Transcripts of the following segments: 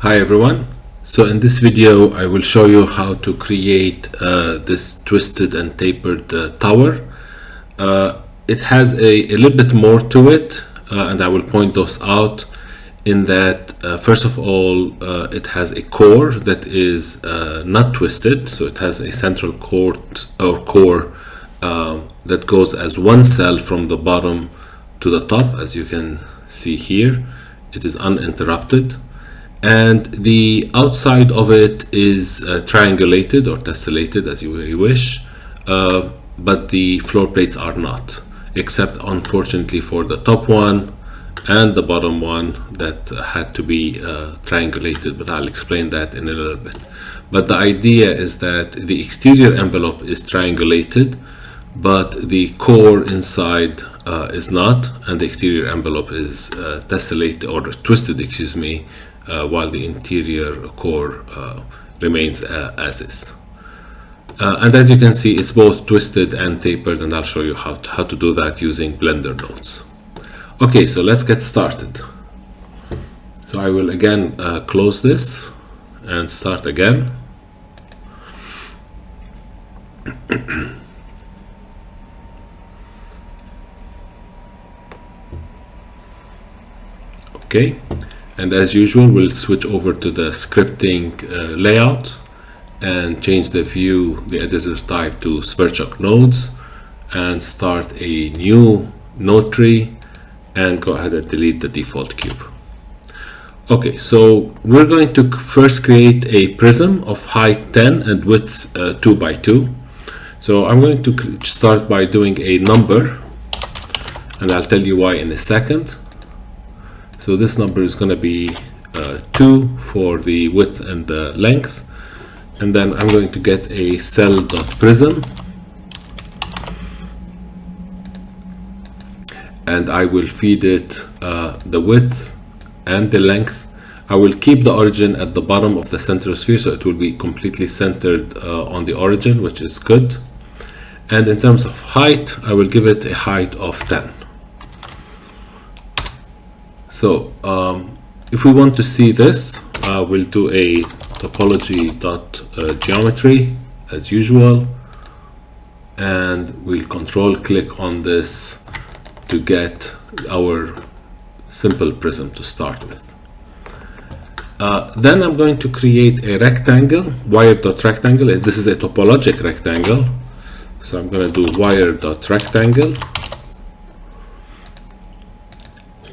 Hi everyone. So in this video I will show you how to create this twisted and tapered tower. It has a little bit more to it and I will point those out in that first of all it has a core that is not twisted, so it has a central core that goes as one cell from the bottom to the top. As you can see here, it is uninterrupted. And the outside of it is triangulated or tessellated, as you wish, but the floor plates are not, except unfortunately for the top one and the bottom one that had to be triangulated, but I'll explain that in a little bit. But the idea is that the exterior envelope is triangulated, but the core inside is not, and the exterior envelope is tessellated or twisted, excuse me, while the interior core remains as is. And as you can see, it's both twisted and tapered, and I'll show you how to do that using Blender nodes. Okay, so let's get started. So I will again close this and start again. Okay. And as usual, we'll switch over to the scripting layout and change the view, the editor type to Sverchok nodes, and start a new node tree and go ahead and delete the default cube. Okay, so we're going to first create a prism of height 10 and width 2 by 2. So I'm going to start by doing a number, and I'll tell you why in a second. So this number is going to be 2 for the width and the length, and then I'm going to get a cell.prism, and I will feed it the width and the length. I will keep the origin at the bottom of the central sphere, so it will be completely centered on the origin, which is good. And in terms of height, I will give it a height of 10. So if we want to see this, we'll do a topology.geometry as usual, and we'll control click on this to get our simple prism to start with. Then I'm going to create a rectangle, wire.rectangle. This is a topologic rectangle, so I'm going to do wire.rectangle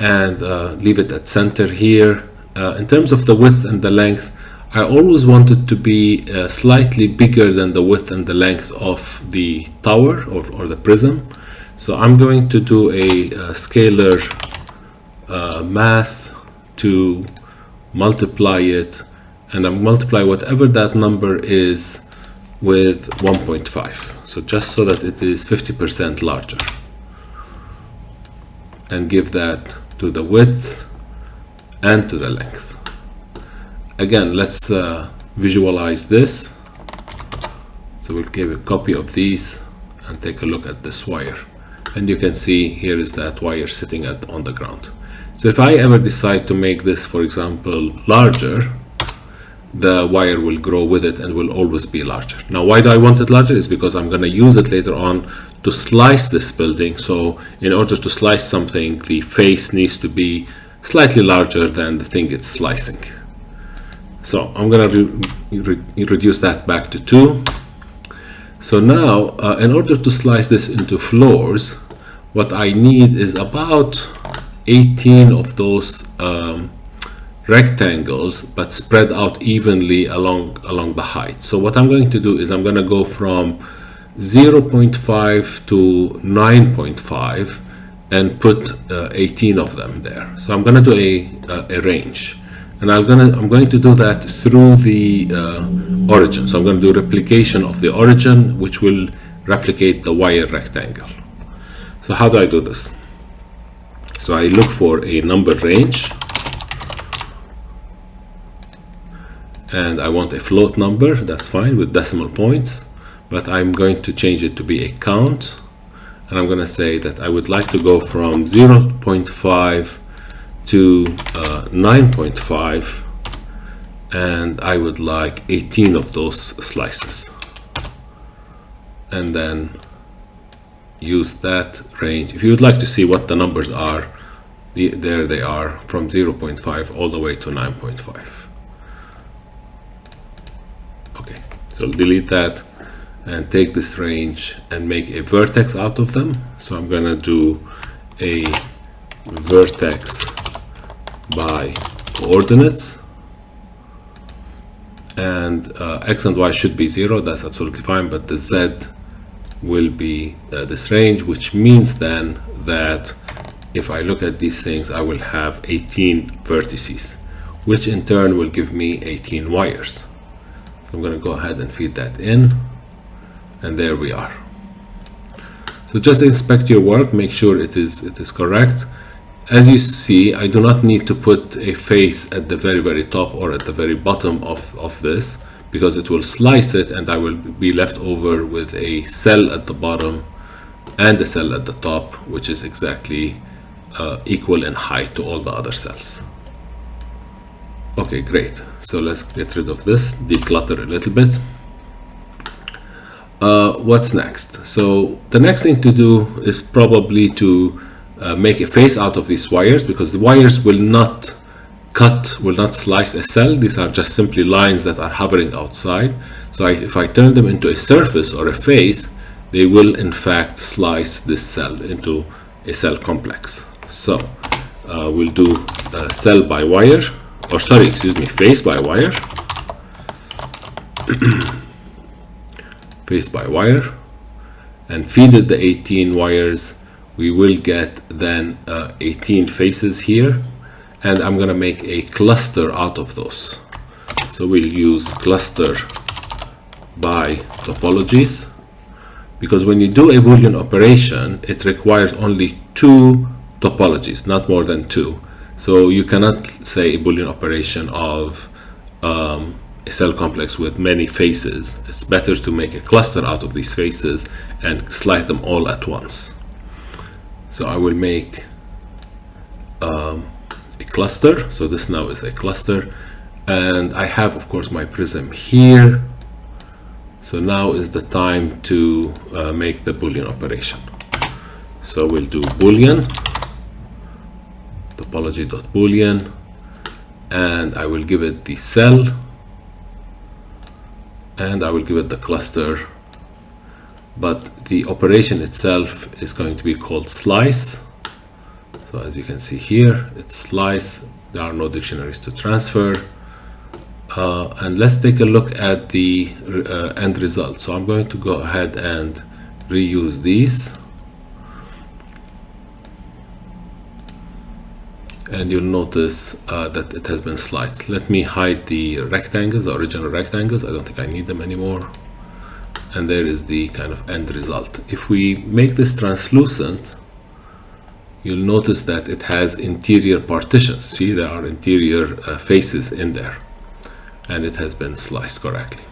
and leave it at center here. In terms of the width and the length, I always want it to be slightly bigger than the width and the length of the tower or the prism. So I'm going to do a scalar math to multiply it, and I multiply whatever that number is with 1.5. So just so that it is 50% larger, and give that to the width and to the length. Again, let's visualize this. So we'll give a copy of these and take a look at this wire, and you can see here is that wire sitting on the ground. So if I ever decide to make this, for example, larger, the wire will grow with it and will always be larger. Now, why do I want it larger? Is because I'm going to use it later on to slice this building. So in order to slice something, the face needs to be slightly larger than the thing it's slicing. So I'm going to reduce that back to 2. So now, in order to slice this into floors, what I need is about 18 of those rectangles, but spread out evenly along the height. So what I'm going to do is I'm going to go from 0.5 to 9.5 and put 18 of them there. So I'm going to do a range, and I'm going to do that through the origin. So I'm going to do replication of the origin, which will replicate the wire rectangle. So how do I do this? So I look for a number range, and I want a float number. That's fine with decimal points, but I'm going to change it to be a count, and I'm going to say that I would like to go from 0.5 to 9.5 and I would like 18 of those slices, and then use that range. If you would like to see what the numbers are, there they are, from 0.5 all the way to 9.5. Okay, so delete that and take this range and make a vertex out of them. So I'm gonna do a vertex by coordinates, and x and y should be 0, that's absolutely fine, but the z will be this range, which means then that if I look at these things, I will have 18 vertices, which in turn will give me 18 wires. So I'm going to go ahead and feed that in, and there we are. So just inspect your work, make sure it is correct. As you see, I do not need to put a face at the very top or at the very bottom of this, because it will slice it and I will be left over with a cell at the bottom and a cell at the top, which is exactly equal in height to all the other cells. Okay, great. So let's get rid of this, declutter a little bit. What's next? So the next thing to do is probably to make a face out of these wires, because the wires will not slice a cell. These are just simply lines that are hovering outside. So if I turn them into a surface or a face, they will in fact slice this cell into a cell complex. So we'll do cell by wire, or sorry, excuse me, face by wire. Face by wire, and feed it the 18 wires. We will get then 18 faces here, and I'm going to make a cluster out of those. So we'll use cluster by topologies, because when you do a Boolean operation, it requires only 2 topologies, not more than 2. So you cannot say a Boolean operation of a cell complex with many faces. It's better to make a cluster out of these faces and slice them all at once. So I will make a cluster. So this now is a cluster, and I have of course my prism here. So now is the time to make the Boolean operation. So we'll do Boolean topology.boolean, and I will give it the cell, and I will give it the cluster, but the operation itself is going to be called slice. So as you can see here, it's slice. There are no dictionaries to transfer. And let's take a look at the end result. So I'm going to go ahead and reuse these, and you'll notice that it has been sliced. Let me hide the rectangles, the original rectangles. I don't think I need them anymore. And there is the kind of end result. If we make this translucent, you'll notice that it has interior partitions. See, there are interior faces in there, and it has been sliced correctly.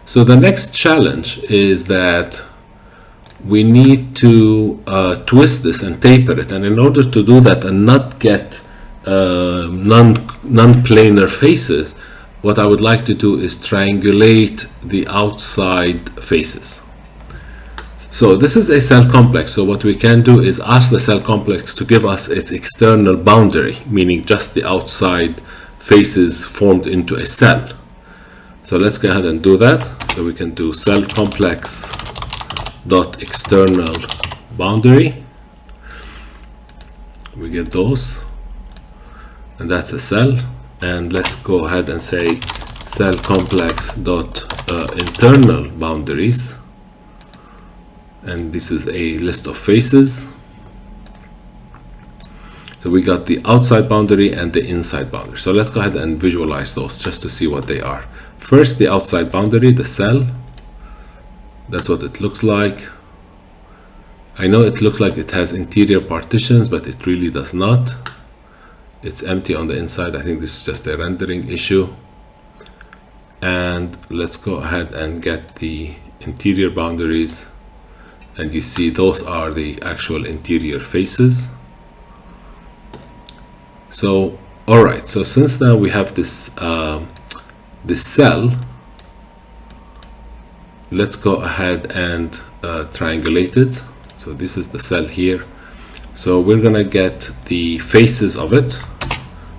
So the next challenge is that we need to twist this and taper it, and in order to do that and not get non-planar faces, what I would like to do is triangulate the outside faces. So this is a cell complex, so what we can do is ask the cell complex to give us its external boundary, meaning just the outside faces formed into a cell. So let's go ahead and do that. So we can do cell complex dot external boundary. We get those, and that's a cell. And let's go ahead and say cell complex dot internal boundaries, and this is a list of faces. So we got the outside boundary and the inside boundary. So let's go ahead and visualize those just to see what they are. First, the outside boundary, the cell. That's what it looks like. I know it looks like it has interior partitions, but it really does not. It's empty on the inside. I think this is just a rendering issue. And let's go ahead and get the interior boundaries. And you see those are the actual interior faces. So, all right. So since now we have this this cell, let's go ahead and triangulate it. So this is the cell here. So we're gonna get the faces of it.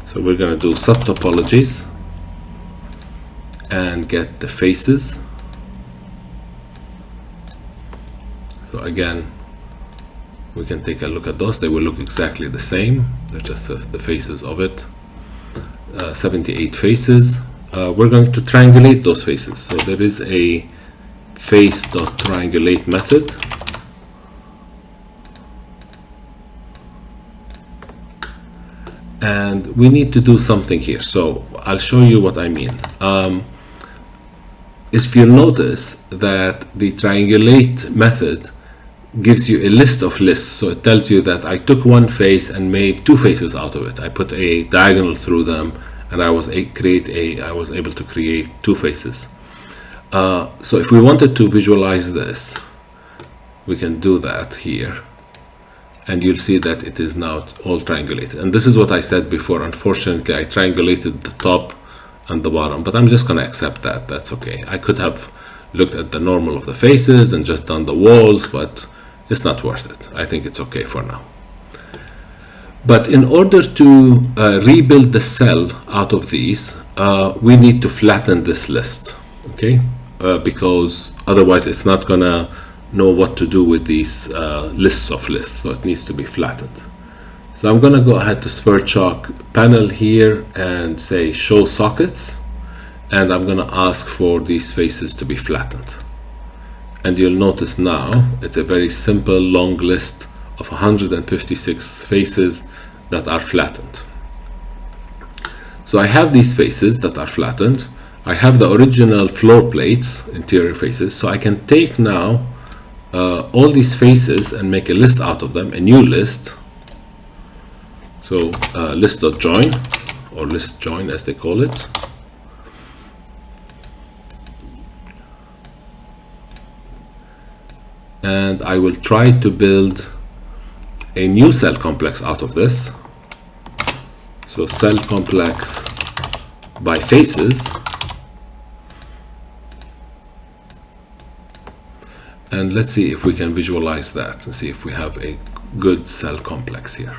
So we're gonna do subtopologies and get the faces. So again, we can take a look at those. They will look exactly the same. They're just the faces of it. 78 faces. We're going to triangulate those faces. So there is a face.triangulate method. And we need to do something here. So I'll show you what I mean. If you notice that the triangulate method gives you a list of lists, so it tells you that I took one face and made two faces out of it. I put a diagonal through them, and I was able to create two faces. So if we wanted to visualize this, we can do that here, and you'll see that it is now all triangulated. And this is what I said before. Unfortunately, I triangulated the top and the bottom, but I'm just going to accept that. That's okay. I could have looked at the normal of the faces and just done the walls, but it's not worth it. I think it's okay for now. But in order to rebuild the cell out of these, we need to flatten this list, okay? Because otherwise it's not gonna know what to do with these lists of lists, so it needs to be flattened. So I'm gonna go ahead to Sverchok panel here and say show sockets, and I'm gonna ask for these faces to be flattened. And you'll notice now it's a very simple long list of 156 faces that are flattened. So I have these faces that are flattened. I have the original floor plates, interior faces, so I can take now all these faces and make a list out of them, a new list. So list.join, or list join as they call it. And I will try to build a new cell complex out of this. So cell complex by faces. And let's see if we can visualize that and see if we have a good cell complex here.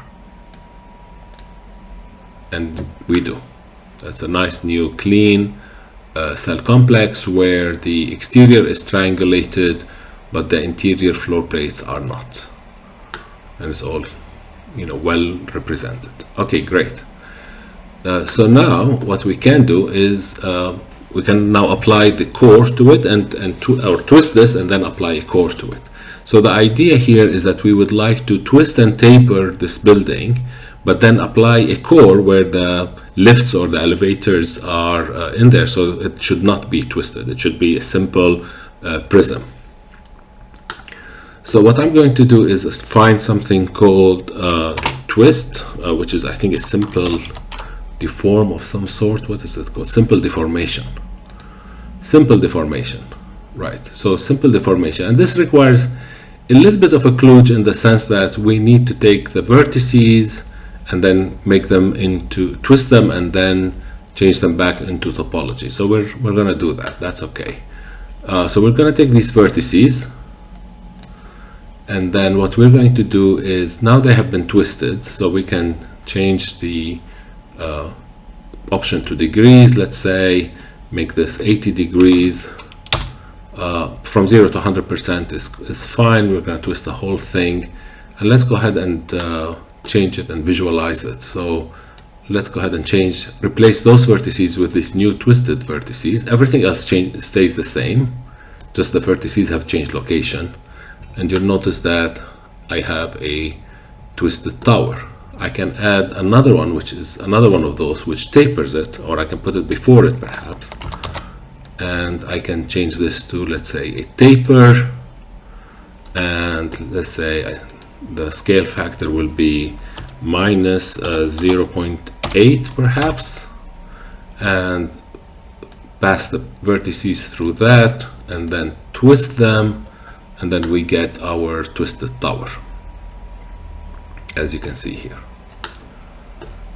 And we do. That's a nice new clean cell complex where the exterior is triangulated, but the interior floor plates are not. And it's all, well represented. Okay, great. So now what we can do is we can now apply the core to it or twist this and then apply a core to it. So the idea here is that we would like to twist and taper this building, but then apply a core where the lifts or the elevators are in there. So it should not be twisted. It should be a simple prism. So what I'm going to do is find something called twist, which is, I think, a simple deform of some sort. What is it called? Simple deformation. Simple deformation, right? So simple deformation, and this requires a little bit of a kludge in the sense that we need to take the vertices and then make them into, twist them and then change them back into topology. So we're going to do that. That's okay. So we're going to take these vertices, and then what we're going to do is, now they have been twisted, so we can change the option to degrees. Let's say make this 80 degrees. From 0 to 100% is fine. We're going to twist the whole thing, and let's go ahead and change it and visualize it. So let's go ahead and replace those vertices with these new twisted vertices. Everything else stays the same, just the vertices have changed location. And you'll notice that I have a twisted tower. I can add another one, which is another one of those which tapers it, or I can put it before it perhaps. And I can change this to, let's say, a taper, and let's say the scale factor will be minus 0.8 perhaps, and pass the vertices through that and then twist them, and then we get our twisted tower, as you can see here.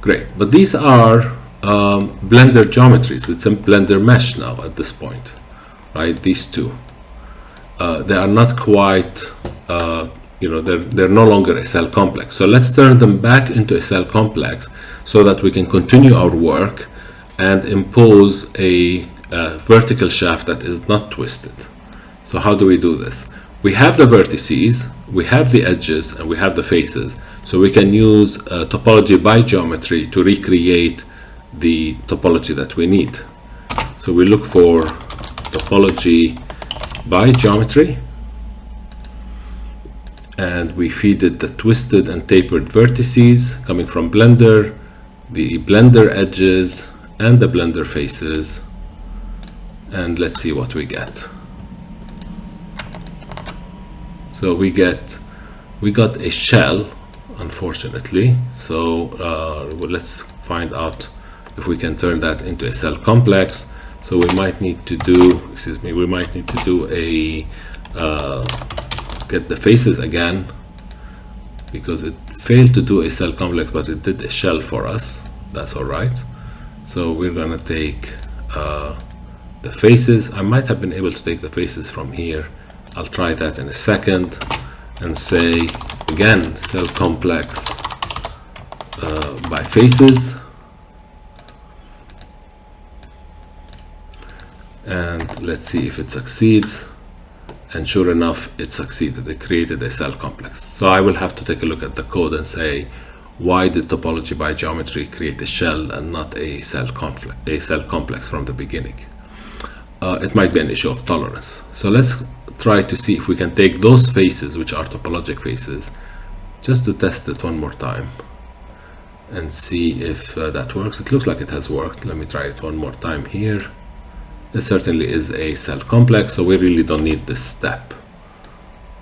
Great, but these are Blender geometries. It's a Blender mesh now at this point, right? These two, they are not quite, they're no longer a cell complex. So let's turn them back into a cell complex so that we can continue our work and impose a vertical shaft that is not twisted. So how do we do this? We have the vertices, we have the edges, and we have the faces. So we can use topology by geometry to recreate the topology that we need. So we look for topology by geometry, and we feed it the twisted and tapered vertices coming from Blender, the Blender edges, and the Blender faces. And let's see what we get. So we got a shell, unfortunately. So well, let's find out if we can turn that into a cell complex. So we might need to do, we might need to do a get the faces again, because it failed to do a cell complex, but it did a shell for us. That's all right. So we're gonna take the faces. I might have been able to take the faces from here. I'll try that in a second and say again cell complex by faces, and let's see if it succeeds. And sure enough, it succeeded. It created a cell complex. So I will have to take a look at the code and say, why did topology by geometry create a shell and not a cell complex from the beginning? It might be an issue of tolerance. So let's try to see if we can take those faces, which are topologic faces, just to test it one more time and see if that works. It looks like it has worked. Let me try it one more time here. It certainly is a cell complex, so we really don't need this step.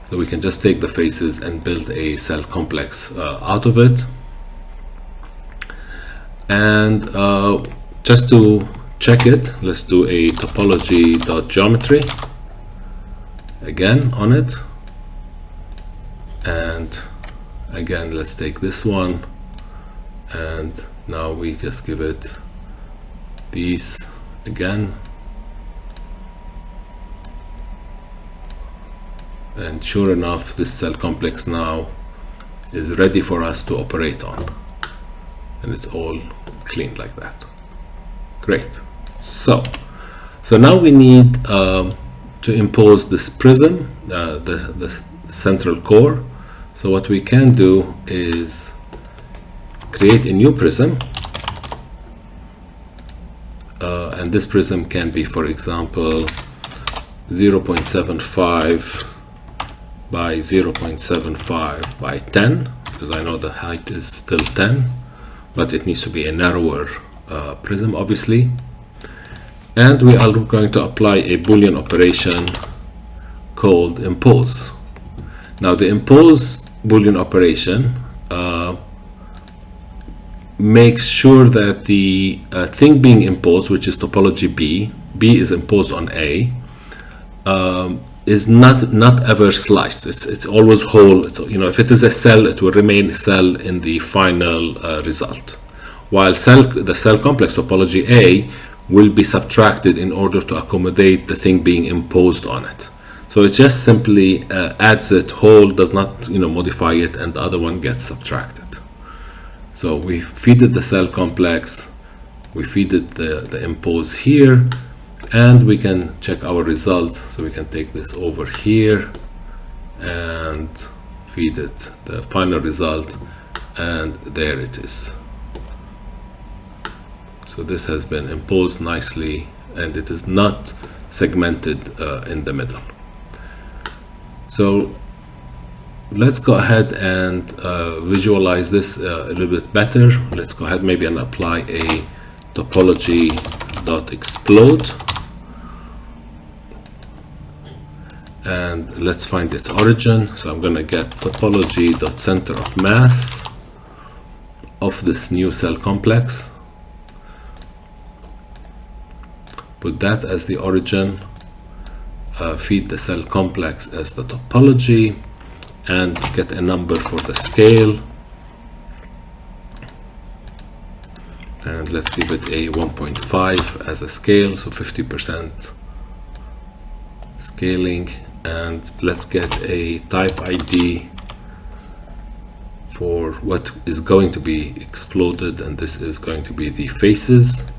So we can just take the faces and build a cell complex out of it. And just to check it, let's do a topology.geometry again on it. And again, let's take this one. And now we just give it these again. And sure enough, this cell complex now is ready for us to operate on. And it's all clean like that. Great. So now we need to impose this prism, the central core. So what we can do is create a new prism. And this prism can be, for example, 0.75 by 0.75 by 10, because I know the height is still 10, but it needs to be a narrower prism, obviously. And we are going to apply a Boolean operation called impose. Now the impose Boolean operation makes sure that the thing being imposed, which is topology B is imposed on A, is not ever sliced. It's always whole. It's, if it is a cell, it will remain a cell in the final result. While the cell complex topology A will be subtracted in order to accommodate the thing being imposed on it. So it just simply adds it whole, does not modify it, and the other one gets subtracted. So we feed it the cell complex, we feed it the impose here, and we can check our result. So we can take this over here and feed it the final result, and there it is. So this has been imposed nicely, and it is not segmented in the middle. So let's go ahead and visualize this a little bit better. Let's go ahead maybe and apply a topology.explode. And let's find its origin. So I'm going to get topology.center of mass of this new cell complex. Put that as the origin. Feed the cell complex as the topology, and get a number for the scale. and let's give it a 1.5 as a scale, so 50% scaling. And let's get a type ID for what is going to be exploded, and this is going to be the faces.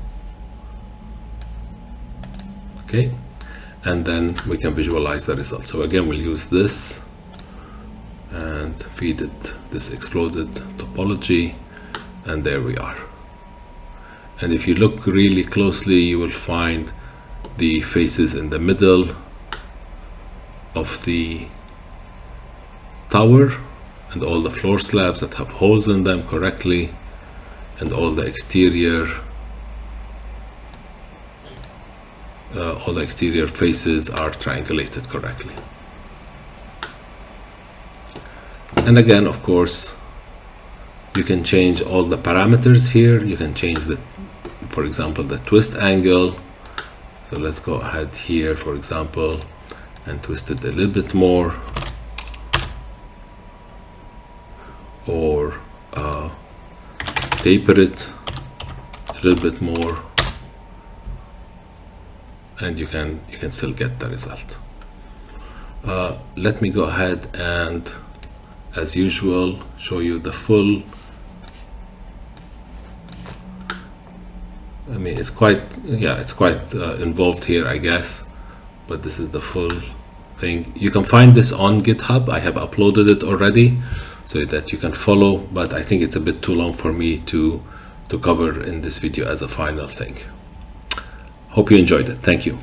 Okay, and then we can visualize the result. So again, we'll use this and feed it this exploded topology, and there we are. And if you look really closely, you will find the faces in the middle of the tower, and all the floor slabs that have holes in them correctly, and all the exterior faces are triangulated correctly. And again, of course, you can change all the parameters here. You can change the, for example, the twist angle. So let's go ahead here, for example, and twist it a little bit more, or taper it a little bit more, and you can still get the result. Let me go ahead and, as usual, show you the full. I mean, it's quite involved here, I guess, but this is the full thing. You can find this on GitHub. I have uploaded it already so that you can follow, but I think it's a bit too long for me to cover in this video as a final thing. Hope you enjoyed it. Thank you.